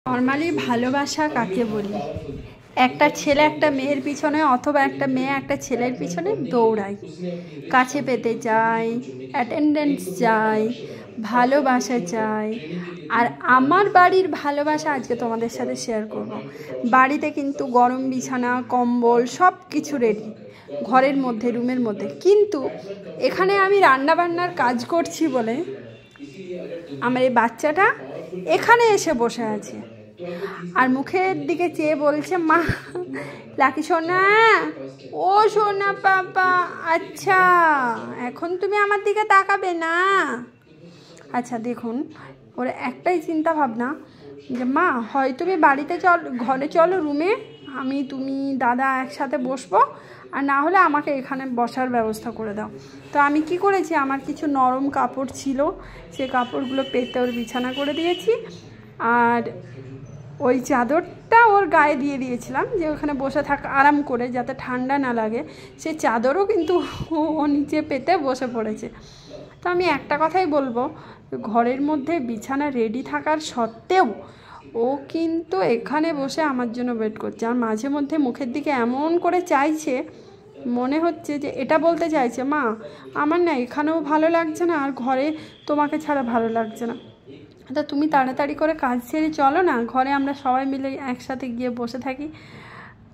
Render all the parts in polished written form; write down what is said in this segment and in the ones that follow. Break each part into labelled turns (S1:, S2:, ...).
S1: Normally ভালোবাসা কাকে বলি? একটা ছেলে একটা মেয়ের পিছনে অথবা একটা মেয়ে একটা ছেলের পিছনে দৌড়ায়, কাছে পেতে চায়, অ্যাটেন্ডেন্স চায়, ভালোবাসা চায়। আর আমার বাড়ির ভালোবাসা আজকে তোমাদের সাথে শেয়ার করব। বাড়িতে কিন্তু গরম বিছানা, কম্বল সব কিছু রেডি ঘরের মধ্যে, রুমের মধ্যে, কিন্তু এখানে আমি রান্নাবান্নার কাজ করছি বলে আমার এই বাচ্চাটা এখানে এসে বসে আছে আর মুখের দিকে চেয়ে বলছে, মা লাকি সোনা, ও সোনা পাপা, আচ্ছা এখন তুমি আমার দিকে তাকাবে না। আচ্ছা দেখুন, ওর একটাই চিন্তা ভাবনা যে মা হয় তুমি বাড়িতে ঘরে চলো, রুমে আমি তুমি দাদা একসাথে বসবো, আর না হলে আমাকে এখানে বসার ব্যবস্থা করে দাও। তো আমি কি করেছি, আমার কিছু নরম কাপড় ছিল, সে কাপড়গুলো পেতে ওর বিছানা করে দিয়েছি, আর ওই চাদরটা ওর গায়ে দিয়ে দিয়েছিলাম যে ওখানে বসে থাক আরাম করে, যাতে ঠান্ডা না লাগে। সেই চাদরও কিন্তু ও নিচে পেতে বসে পড়েছে। তো আমি একটা কথাই বলবো, ঘরের মধ্যে বিছানা রেডি থাকার সত্ত্বেও ও কিন্তু এখানে বসে আমার জন্য ওয়েট করছে। আর মাঝে মধ্যে মুখের দিকে এমন করে চাইছে, মনে হচ্ছে যে এটা বলতে চাইছে, মা আমার না এখানেও ভালো লাগছে না, আর ঘরে তোমাকে ছাড়া ভালো লাগছে না, তা তুমি তাড়াতাড়ি করে কাজ ছেড়ে চলো না, ঘরে আমরা সবাই মিলে একসাথে গিয়ে বসে থাকি।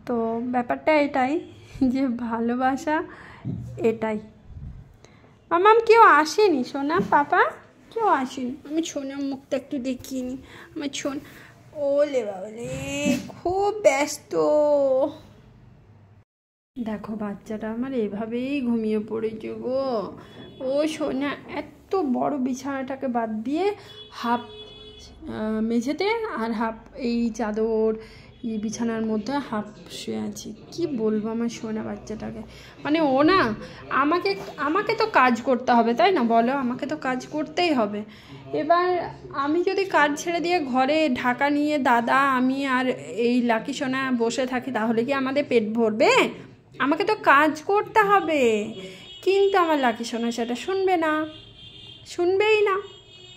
S1: তো ব্যাপারটা এটাই যে ভালোবাসা এটাই। মামাম কেউ আসেনি সোনা পাপা, কেউ আসেনি। আমি সোনার মুখটা একটু দেখিনি, আমার ওলে বাবলে খুব ব্যস্ত। দেখো বাচ্চাটা আমার এভাবেই ঘুমিয়ে পড়েছে গো। ও সোনা এত বড় বিছানাটাকে বাদ দিয়ে হাফ মেঝেতে আর হাফ এই চাদর এই বিছানার মধ্যে হাফ শুয়ে আছি। কি বলবো আমার সোনা বাচ্চাটাকে, মানে ও না আমাকে তো কাজ করতে হবে, তাই না বলো, আমাকে তো কাজ করতেই হবে। এবার আমি যদি কাজ ছেড়ে দিয়ে ঘরে ঢাকা নিয়ে দাদা আমি আর এই লাকি সোনা বসে থাকি, তাহলে কি আমাদের পেট ভরবে? আমাকে তো কাজ করতে হবে। কিন্তু আমার লাকি সোনা সেটা শুনবেই না,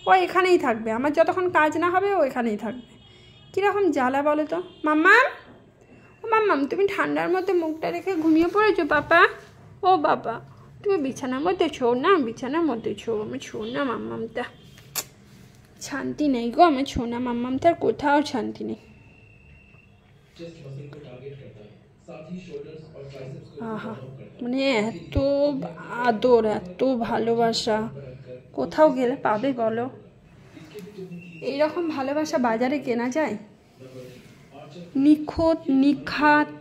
S1: ও এখানেই থাকবে, আমার যতক্ষণ কাজ না হবে ও এখানেই থাকবে। কীরকম জ্বালা বলো তো। মাম্মাম তুমি ঠান্ডার মধ্যে মুখটা রেখে ঘুমিয়ে পড়েছো পাপা? ও বাবা তুমি বিছানার মধ্যে ছো না, বিছানার মধ্যে ছো, আমার ছো না মাম্মামটা। শান্তি নেই গো আমার ছো না মাম্মামটার, কোথাও শান্তি নেই। আহা, মানে এত আদর, এত ভালোবাসা কোথাও গেলে পাবে বলো? এইরকম ভালোবাসা বাজারে কেনা যায়? নিখুঁত নিখাত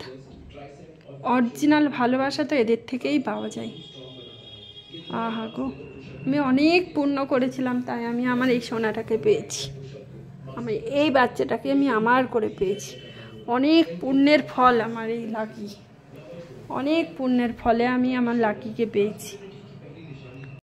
S1: অরিজিনাল ভালোবাসা তো এদের থেকেই পাওয়া যায়। আহা গো, আমি অনেক পুণ্য করেছিলাম, তাই আমি আমার এই সোনাটাকে পেয়েছি, আমি এই বাচ্চাটাকে আমি আমার করে পেয়েছি। অনেক পুণ্যের ফল আমার এই লাকি, অনেক পুণ্যের ফলে আমি আমার লাকিকে পেয়েছি।